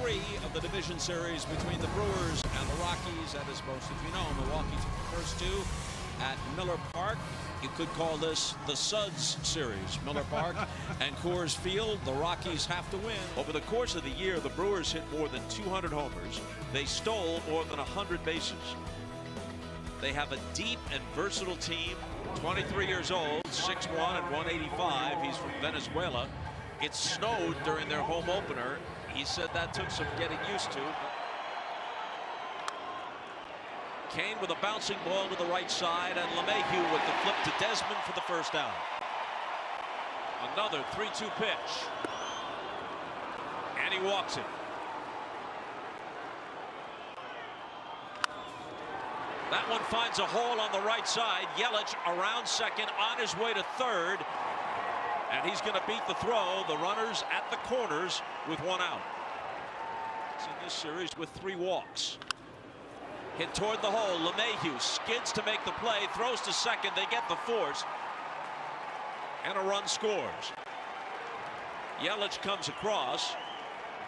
3 of the division series between the Brewers and the Rockies. And as most of you know, Milwaukee took the first 2 at Miller Park. You could call this the Suds series. Miller Park and Coors Field. The Rockies have to win. Over the course of the year, the Brewers hit more than 200 homers. They stole more than 100 bases. They have a deep and versatile team. 23 years old, 6'1" and 185. He's from Venezuela. It snowed during their home opener. He said that took some getting used to. Kane with a bouncing ball to the right side, and LeMahieu with the flip to Desmond for the first out. Another 3-2 pitch. And he walks it. That one finds a hole on the right side. Yelich around second, on his way to third. And he's going to beat the throw. The runners at the corners with 1 out. It's in this series with 3 walks. Hit toward the hole. LeMahieu skids to make the play. Throws to second. They get the force. And a run scores. Yelich comes across.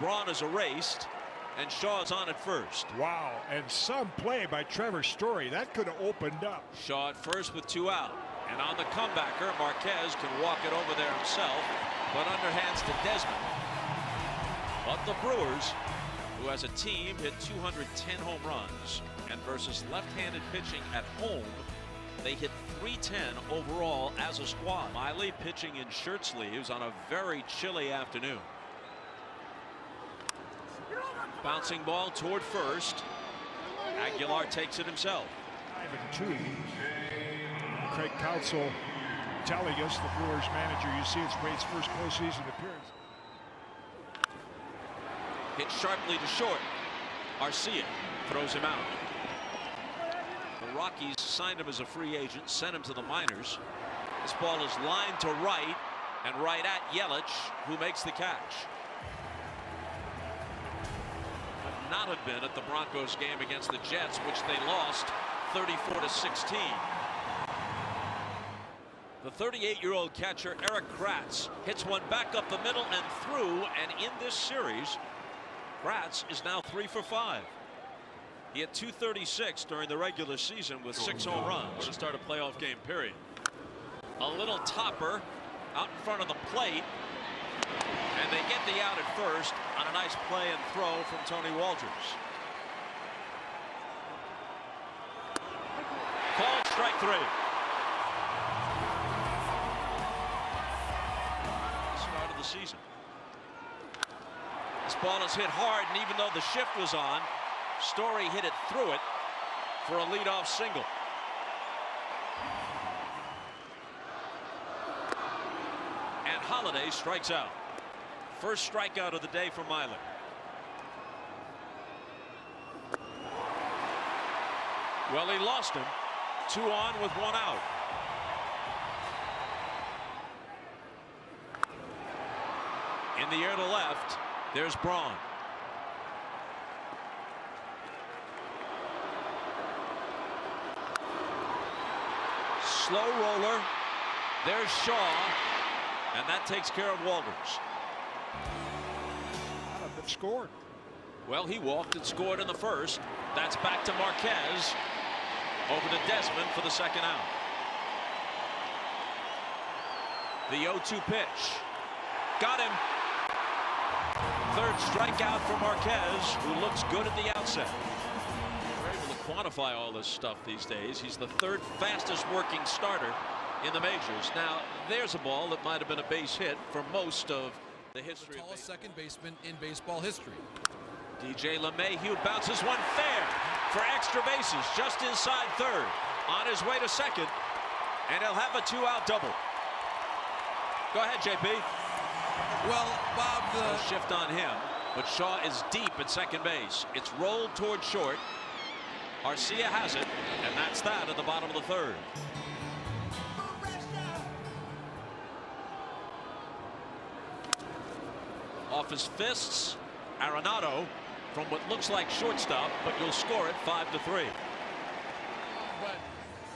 Braun is erased. And Shaw's on at first. Wow, and some play by Trevor Story. That could have opened up. Shaw at first with 2 out. And on the comebacker, Marquez can walk it over there himself, but underhands to Desmond. But the Brewers, who as a team hit 210 home runs, and versus left-handed pitching at home, they hit 310 overall as a squad. Miley pitching in shirt sleeves on a very chilly afternoon. Bouncing ball toward first. Aguilar takes it himself. 5-2. Craig Counsell telling us, the Brewers manager, you see it's Wade's first postseason appearance. Hit sharply to short. Arcia throws him out. The Rockies signed him as a free agent, sent him to the minors. This ball is lined to right and right at Yelich, who makes the catch. Would not have been at the Broncos game against the Jets, which they lost 34-16. The 38-year-old catcher Eric Kratz hits one back up the middle and through, and in this series, Kratz is now 3 for 5. He had 236 during the regular season with 6 home runs to start a playoff game, period. A little topper out in front of the plate, and they get the out at first on a nice play and throw from Tony Walters. Called strike 3. Start of the season. This ball is hit hard, and even though the shift was on, Story hit it through it for a leadoff single. And Holiday strikes out. First strikeout of the day for Miley. Well, he lost him. 2 on with 1 out. In the air to left, there's Braun. Slow roller. There's Shaw, and that takes care of Walters. Scored. Well, he walked and scored in the first. That's back to Marquez. Over to Desmond for the second out. The 0-2 pitch. Got him. Third strikeout for Marquez, who looks good at the outset. We're able to quantify all this stuff these days. He's the 3rd fastest working starter in the majors. Now, there's a ball that might have been a base hit for most of the history. The tallest second baseman in baseball history. DJ LeMahieu bounces one fair for extra bases just inside third. On his way to second, and he'll have a 2-out double. Go ahead, JP. Well, Bob, No shift on him, but Shaw is deep at second base. It's rolled toward short. Arcia has it, and that's that at the bottom of the 3rd. Off his fists, Arenado from what looks like shortstop, but you'll score it 5-3. But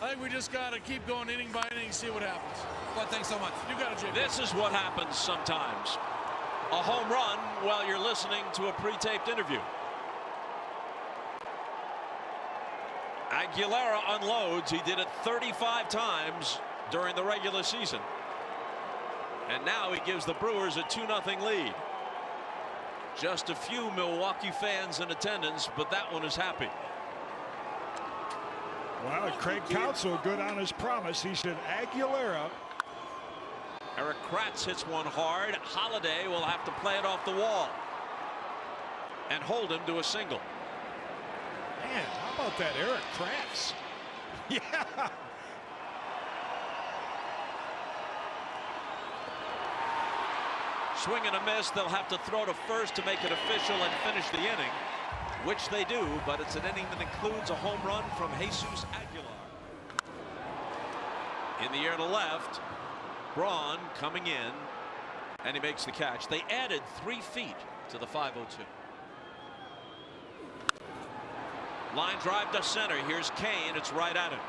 I think we just got to keep going inning by inning, see what happens. But thanks so much. You got it, Jay. This is what happens sometimes. a home run while you're listening to a pre-taped interview. Aguilera unloads. He did it 35 times during the regular season. And now he gives the Brewers a 2-0 lead. Just a few Milwaukee fans in attendance, but that one is happy. Well, Craig Counsell good on his promise. He said Aguilera. Eric Kratz hits one hard. Holiday will have to play it off the wall and hold him to a single. Man, how about that Eric Kratz? Yeah. Swing and a miss. They'll have to throw to first to make it official and finish the inning, which they do, but it's an inning that includes a home run from Jesus Aguilar. In the air to left, Braun coming in, and he makes the catch. They added 3 feet to the 502. Line drive to center. Here's Kane. It's right at him.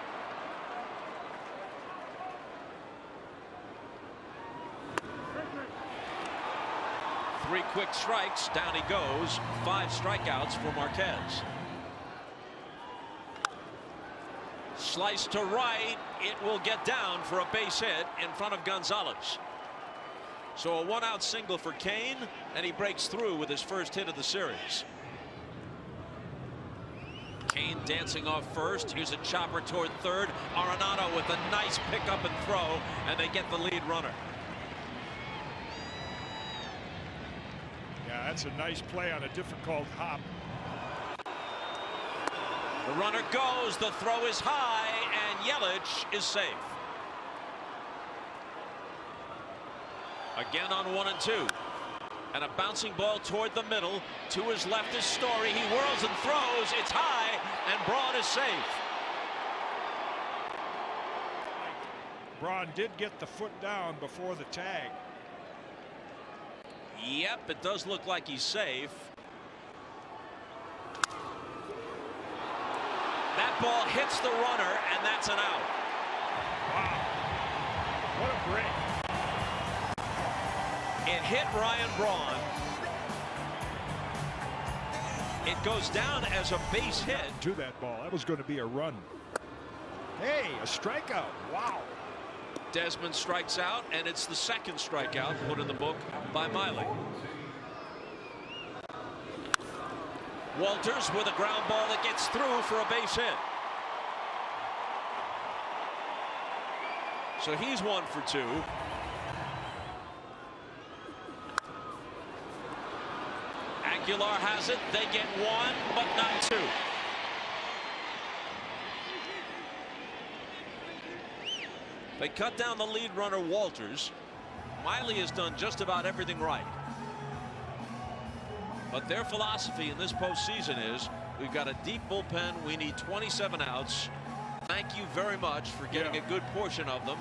Three quick strikes. Down he goes. 5 strikeouts for Marquez. Slice to right. It will get down for a base hit in front of Gonzalez. So a 1-out single for Kane, and he breaks through with his first hit of the series. Kane dancing off first. Here's a chopper toward third. Arenado with a nice pickup and throw, and they get the lead runner. Yeah, that's a nice play on a difficult hop. The runner goes. The throw is high, and Yelich is safe. Again on 1 and 2. And a bouncing ball toward the middle. To his left is Story. He whirls and throws. It's high, and Braun is safe. Braun did get the foot down before the tag. Yep, it does look like he's safe. That ball hits the runner, and that's an out. Wow. What a break. It hit Ryan Braun. It goes down as a base hit. To that ball. That was going to be a run. Hey, a strikeout. Wow. Desmond strikes out, and it's the second strikeout put in the book by Miley. Walters with a ground ball that gets through for a base hit. So he's 1 for 2. Aguilar has it. They get 1, but not 2. They cut down the lead runner, Walters. Miley has done just about everything right. But their philosophy in this postseason is we've got a deep bullpen. We need 27 outs. Thank you very much for getting a good portion of them.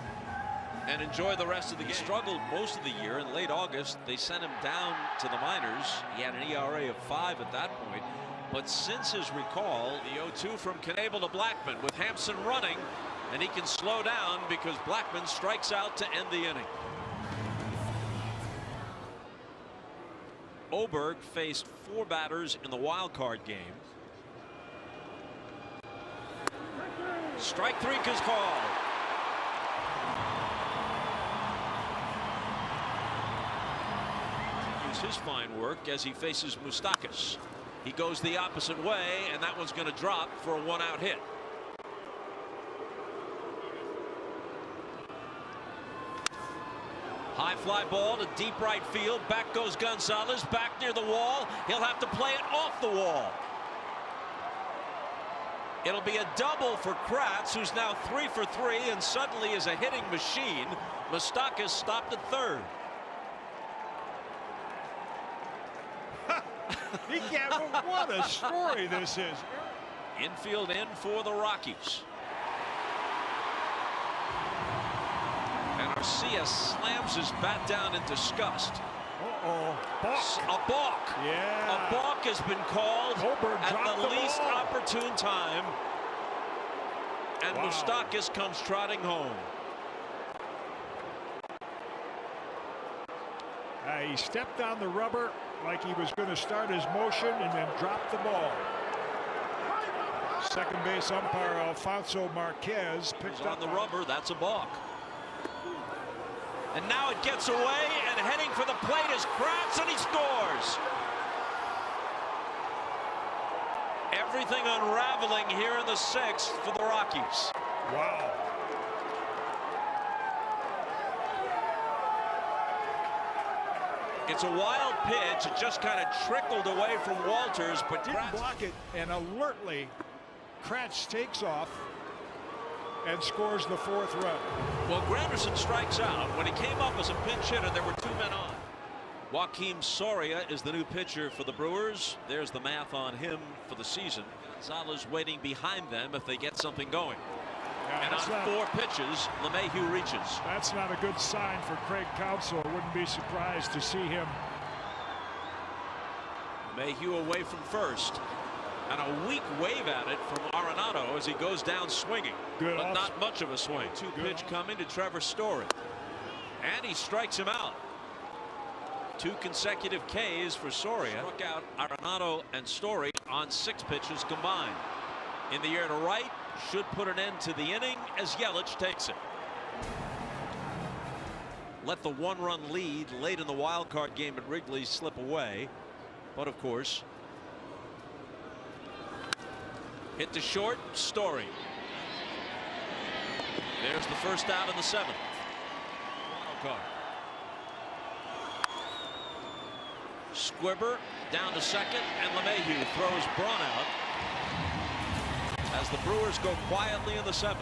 And enjoy the rest of the game. He struggled most of the year. In late August, they sent him down to the minors. He had an ERA of 5 at that point. But since his recall, the 0-2 from Knebel to Blackman with Hampson running. And he can slow down because Blackman strikes out to end the inning. Oberg faced 4 batters in the wild card game. Strike 3 is called. Continues his fine work as he faces Moustakas. He goes the opposite way, and that one's going to drop for a 1-out hit. High fly ball to deep right field. Back goes Gonzalez. Back near the wall. He'll have to play it off the wall. It'll be a double for Kratz, who's now 3 for 3 and suddenly is a hitting machine. Moustakas stopped at third. What a story this is. Infield in for the Rockies. And Garcia slams his bat down in disgust. Balk. A balk. Yeah. A balk has been called Colburn at dropped the the least ball. opportune time. And Wow. Moustakas comes trotting home. Yeah, he stepped on the rubber like he was going to start his motion and then dropped the ball. Second base umpire Alfonso Marquez picked up on the rubber. That's a balk. And now it gets away, and heading for the plate is Kratz, and he scores. Everything unraveling here in the sixth for the Rockies. Wow. It's a wild pitch. It just kind of trickled away from Walters, but didn't block it, and alertly Kratz takes off and scores the fourth run. Well, Granderson strikes out. When he came up as a pinch hitter, there were two men on. Joakim Soria is the new pitcher for the Brewers. There's the math on him for the season. Gonzalez waiting behind them if they get something going. Yeah, and on 4 pitches, LeMahieu reaches. That's not a good sign for Craig Counsell. I wouldn't be surprised to see him. LeMahieu away from first. And a weak wave at it from Arenado as he goes down swinging. Good but not much of a swing. 2-pitch coming to Trevor Story. And he strikes him out. 2 consecutive Ks for Soria. Struck out Arenado and Story on 6 pitches combined. In the air to right, should put an end to the inning as Yelich takes it. Let the 1-run lead late in the wild card game at Wrigley slip away. But of course, hit to short, Story. There's the first out in the 7th. Wild card. Squibber down to second, and LeMahieu throws Braun out as the Brewers go quietly in the 7th.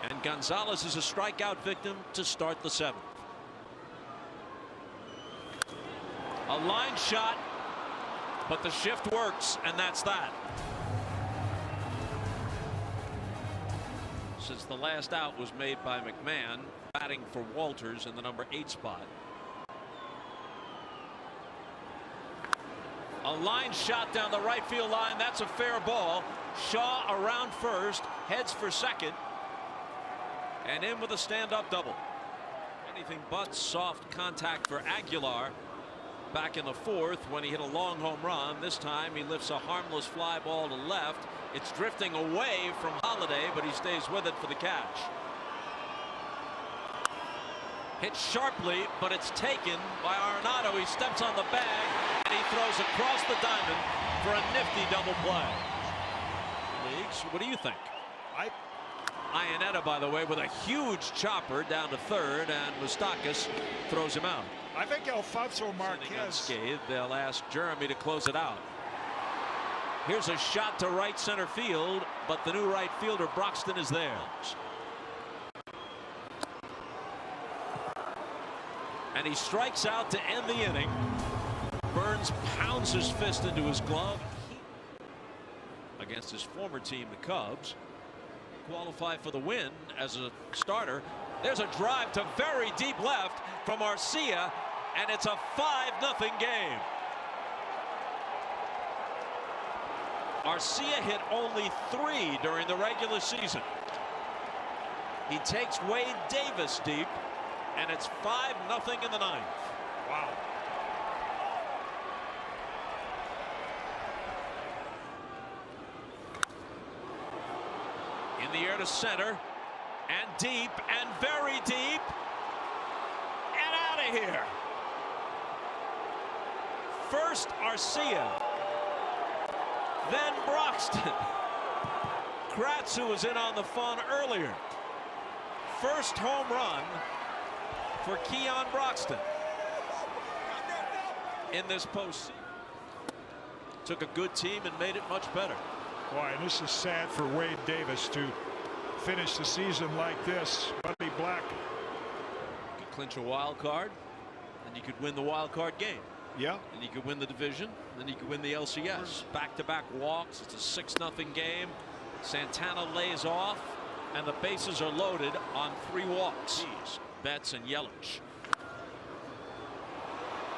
And Gonzalez is a strikeout victim to start the 7th. A line shot, but the shift works, and that's that. Since the last out was made by McMahon, batting for Walters in the number 8 spot. A line shot down the right field line. That's a fair ball. Shaw around first, heads for second, and in with a stand-up double. Anything but soft contact for Aguilar back in the 4th when he hit a long home run. This time he lifts a harmless fly ball to left. It's drifting away from Holiday, but he stays with it for the catch. Hit sharply, but it's taken by Arenado. He steps on the bag, and he throws across the diamond for a nifty double play. Leagues, what do you think? Iannetta, by the way, with a huge chopper down to third, and Moustakas throws him out. I think Alfonso Marquez. Unscathed. They'll ask Jeremy to close it out. Here's a shot to right center field, but the new right fielder Broxton is there. And he strikes out to end the inning. Burns pounds his fist into his glove against his former team, the Cubs. Qualify for the win as a starter. There's a drive to very deep left from Arcia, and it's a 5-0 game. Arcia hit only 3 during the regular season. He takes Wade Davis deep, and it's 5-0 in the 9th. Wow. In the air to center, and deep, and very deep, and out of here. First Arcia, then Broxton. Kratz, who was in on the fun earlier. First home run for Keon Broxton in this postseason. Took a good team and made it much better. Boy, and this is sad for Wade Davis to finish the season like this. Buddy Black. You could clinch a wild card, and you could win the wild card game. Yeah. And you could win the division, then you could win the LCS. Back-to-back walks. It's a 6-0 game. Santana lays off, and the bases are loaded on 3 walks. Betts and Yelich.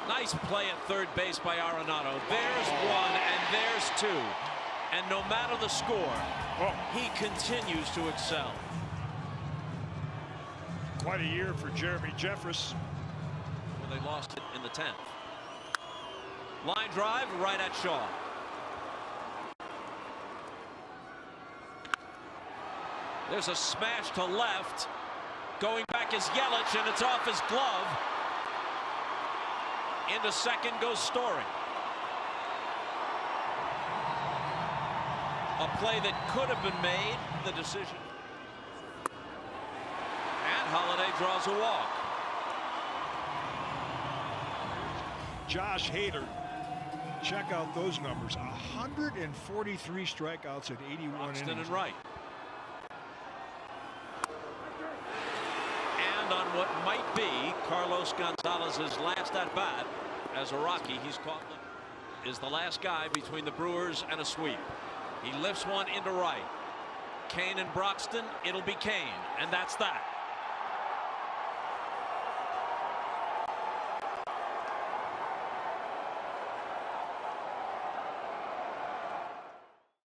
Nice play at third base by Arenado. There's one, and there's two. And no matter the score, he continues to excel. Quite a year for Jeremy Jeffress. Well, they lost it in the 10th. Line drive right at Shaw. There's a smash to left. Going back is Yelich, and it's off his glove. Into second goes Story. A play that could have been made. The decision. And Holiday draws a walk. Josh Hader. Check out those numbers. 143 strikeouts at 81 Buxton innings. and right. And on what might be Carlos Gonzalez's last at bat as a Rocky, he's caught is the last guy between the Brewers and a sweep. He lifts one into right. Kane and Broxton, it'll be Kane, and that's that.